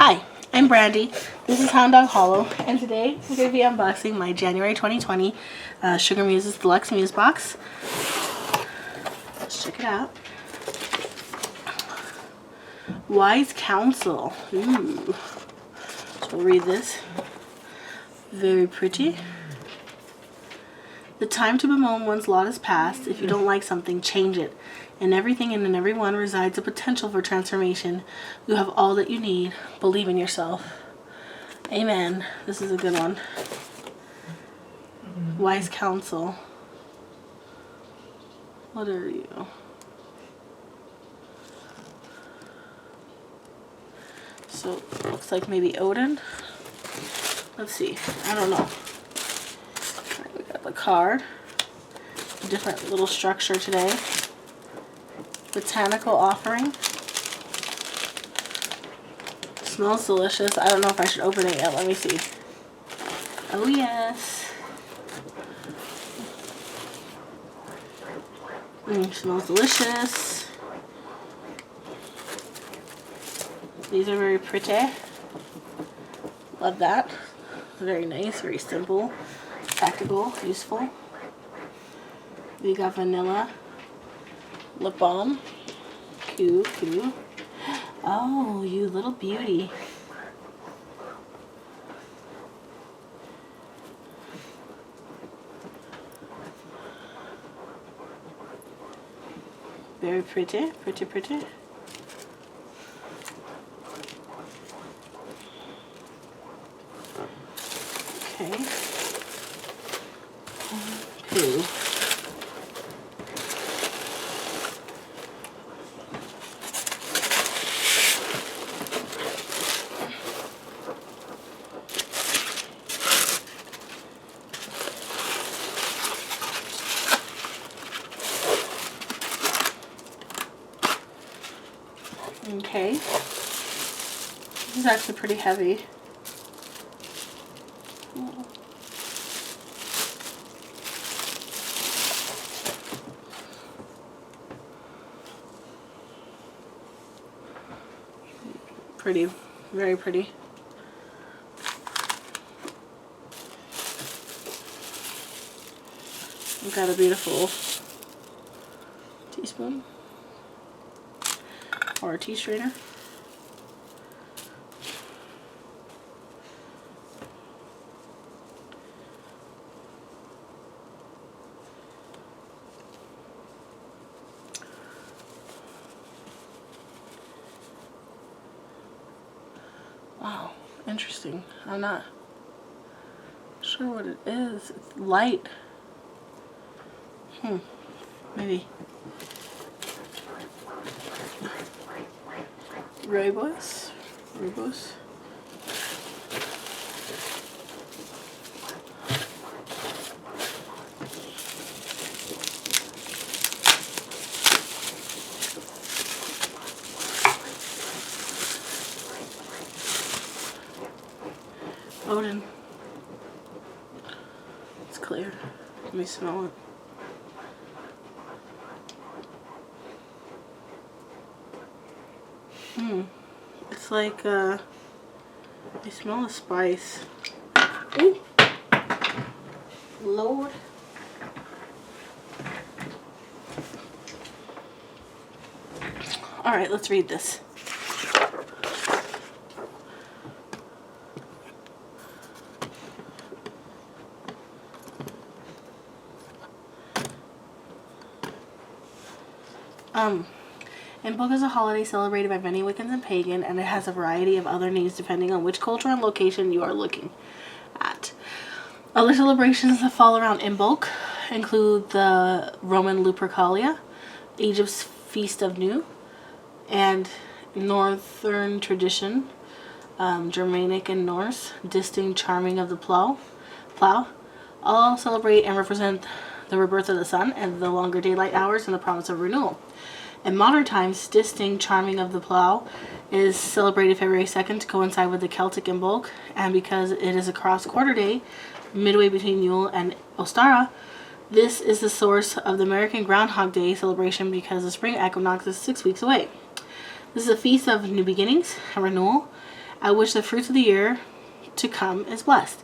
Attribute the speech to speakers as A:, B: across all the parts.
A: Hi, I'm Brandy. This is Hound Dog Hollow, and today we're going to be unboxing my January 2020 SugarMuses Deluxe Muse Box. Let's check it out. Wise Counsel. Ooh. So we'll read this. Very pretty. The time to bemoan one's lot is past. If you don't like something, change it. In everything and in everyone resides a potential for transformation. You have all that you need. Believe in yourself. Amen. This is a good one. Wise counsel. What are you? So, it looks like maybe Odin. Let's see. I don't know. Alright, we got the card. A different little structure today. Botanical offering. Smells delicious. I don't know if I should open it yet. Let me see. Oh yes. Smells delicious. These are very pretty. Love that. Very nice, very simple, practical, useful. We got vanilla lip balm. Cute. Oh, you little beauty. Very pretty. Okay. Poo. Okay. This is actually pretty heavy. Pretty, very pretty. We've got a beautiful teaspoon or a tea strainer. Wow, interesting. I'm not sure what it is. It's light. Maybe. Rooibos. Odin. It's clear. Let me smell it. It's like, I smell a spice. Ooh. Lord. Alright, let's read this. Imbolc is a holiday celebrated by many Wiccans and pagan, and it has a variety of other names depending on which culture and location you are looking at. Other celebrations that fall around Imbolc include the Roman Lupercalia, Egypt's Feast of New, and Northern tradition, Germanic and Norse, Disting Charming of the Plough. All celebrate and represent the rebirth of the sun and the longer daylight hours and the promise of renewal. In modern times, Disting Charming of the Plough is celebrated February 2nd to coincide with the Celtic Imbolc, and because it is a cross-quarter day, midway between Yule and Ostara, this is the source of the American Groundhog Day celebration because the spring equinox is 6 weeks away. This is a feast of new beginnings and renewal, at which the fruits of the year to come is blessed.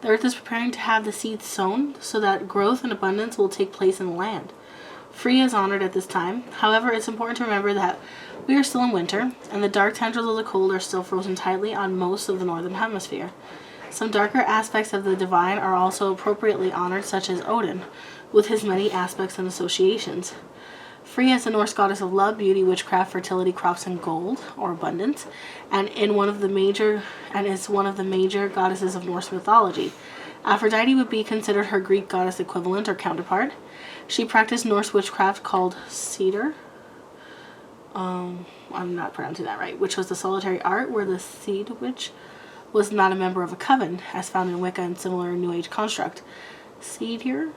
A: The earth is preparing to have the seeds sown so that growth and abundance will take place in the land. Freya is honored at this time. However, it's important to remember that we are still in winter, and the dark tendrils of the cold are still frozen tightly on most of the northern hemisphere. Some darker aspects of the divine are also appropriately honored, such as Odin, with his many aspects and associations. Freya is the Norse goddess of love, beauty, witchcraft, fertility, crops, and gold, or abundance, and is one of the major goddesses of Norse mythology. Aphrodite would be considered her Greek goddess equivalent or counterpart. She practiced Norse witchcraft called Cedar. I'm not pronouncing that right, which was the solitary art where the seed witch was not a member of a coven, as found in Wicca and similar New Age construct. Sedir,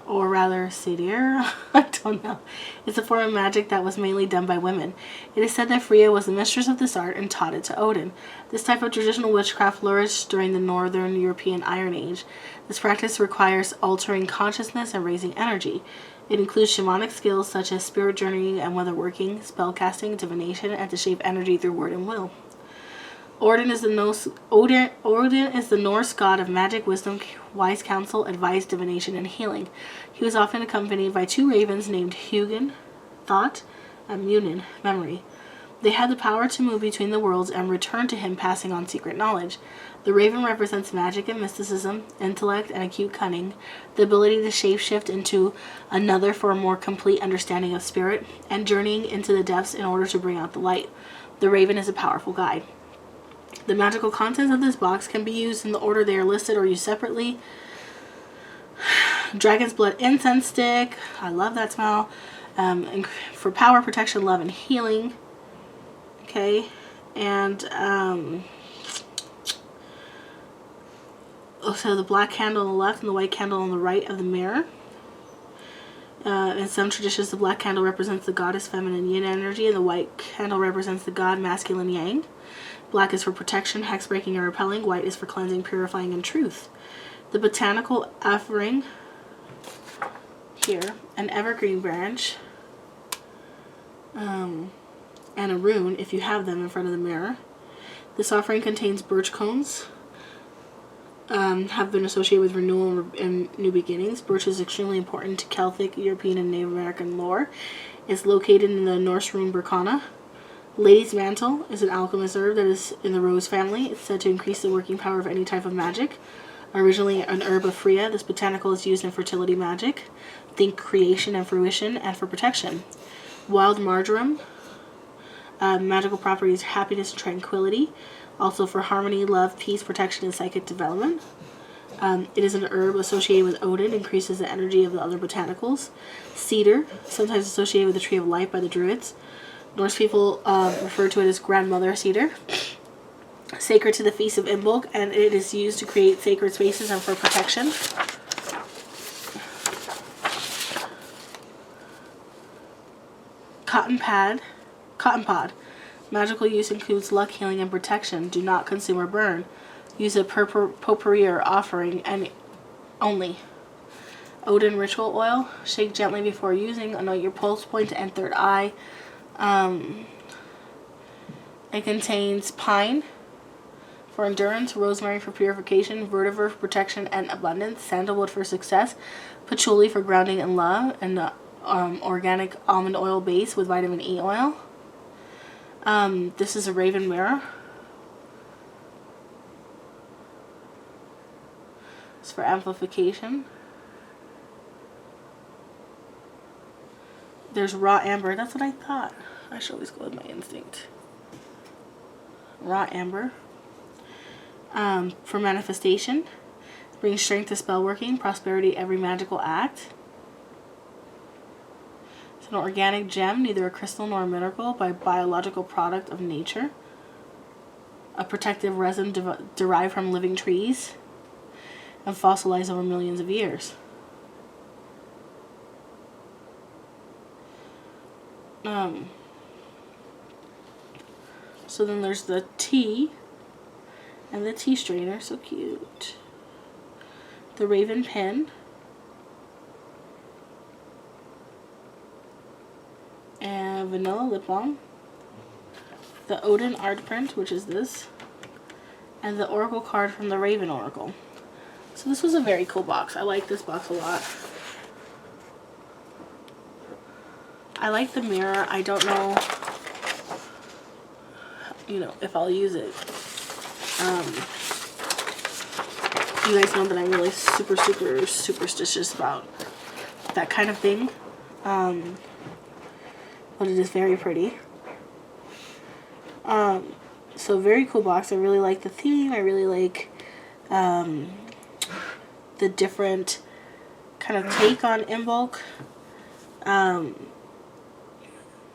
A: or rather Sedir, I don't know. It's a form of magic that was mainly done by women. It is said that Freya was the mistress of this art and taught it to Odin. This type of traditional witchcraft flourished during the Northern European Iron Age. This practice requires altering consciousness and raising energy. It includes shamanic skills such as spirit journeying and weatherworking, spellcasting, divination, and to shape energy through word and will. Odin is the Norse god of magic, wisdom, wise counsel, advice, divination, and healing. He was often accompanied by two ravens named Hugin, thought, and Munin, memory. They had the power to move between the worlds and return to him, passing on secret knowledge. The raven represents magic and mysticism, intellect, and acute cunning, the ability to shapeshift into another for a more complete understanding of spirit, and journeying into the depths in order to bring out the light. The raven is a powerful guide. The magical contents of this box can be used in the order they are listed or used separately. Dragon's blood incense stick. I love that smell. For power, protection, love, and healing. Okay. And so the black candle on the left and the white candle on the right of the mirror. In some traditions, the black candle represents the goddess feminine yin energy, and the white candle represents the god masculine yang. Black is for protection, hex breaking, and repelling. White is for cleansing, purifying, and truth. The botanical offering here, an evergreen branch, and a rune, if you have them, in front of the mirror. This offering contains birch cones, have been associated with renewal and new beginnings. Birch is extremely important to Celtic, European, and Native American lore. It's located in the Norse rune Berkana. Lady's Mantle is an alchemist herb that is in the rose family. It's said to increase the working power of any type of magic. Originally an herb of Freya, this botanical is used in fertility magic, think creation and fruition, and for protection. Wild Marjoram, magical properties happiness and tranquility, also for harmony, love, peace, protection, and psychic development. It is an herb associated with Odin, increases the energy of the other botanicals. Cedar, sometimes associated with the Tree of Life by the Druids. Norse people refer to it as grandmother cedar. Sacred to the feast of Imbolc, and it is used to create sacred spaces and for protection. Cotton pod. Magical use includes luck, healing, and protection. Do not consume or burn. Use a potpourri or offering and only. Odin ritual oil. Shake gently before using. Anoint your pulse point and third eye. It contains pine for endurance, rosemary for purification, vetiver for protection and abundance, sandalwood for success, patchouli for grounding and love, and organic almond oil base with vitamin E oil. This is a raven mirror. It's for amplification. There's raw amber. That's what I thought. I should always go with my instinct. Raw amber. For manifestation. Brings strength to spell working, prosperity every magical act. It's an organic gem, neither a crystal nor a mineral, by biological product of nature. A protective resin derived from living trees and fossilized over millions of years. So then there's the tea and the tea strainer, so cute. The raven pen and vanilla lip balm. The Odin art print, which is this. and the Oracle card from the Raven Oracle. So this was a very cool box. I like this box a lot. I like the mirror. I don't know, you know, if I'll use it. You guys know that I'm really super superstitious about that kind of thing. But it is very pretty. So very cool box. I really like the theme. I really like the different kind of take on in bulk,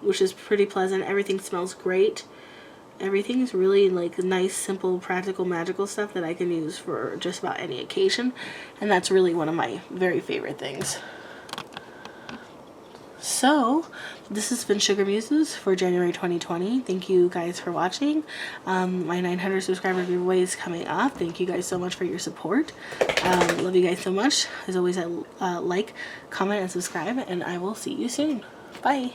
A: which is pretty pleasant. Everything smells great. Everything is really like nice, simple, practical, magical stuff that I can use for just about any occasion, and that's really one of my very favorite things. So this has been Sugar Muses for January 2020. Thank you guys for watching. My 900 subscriber giveaway is coming up. Thank you guys so much for your support. Love you guys so much. As always, like, comment, and subscribe, and I will see you soon. Bye.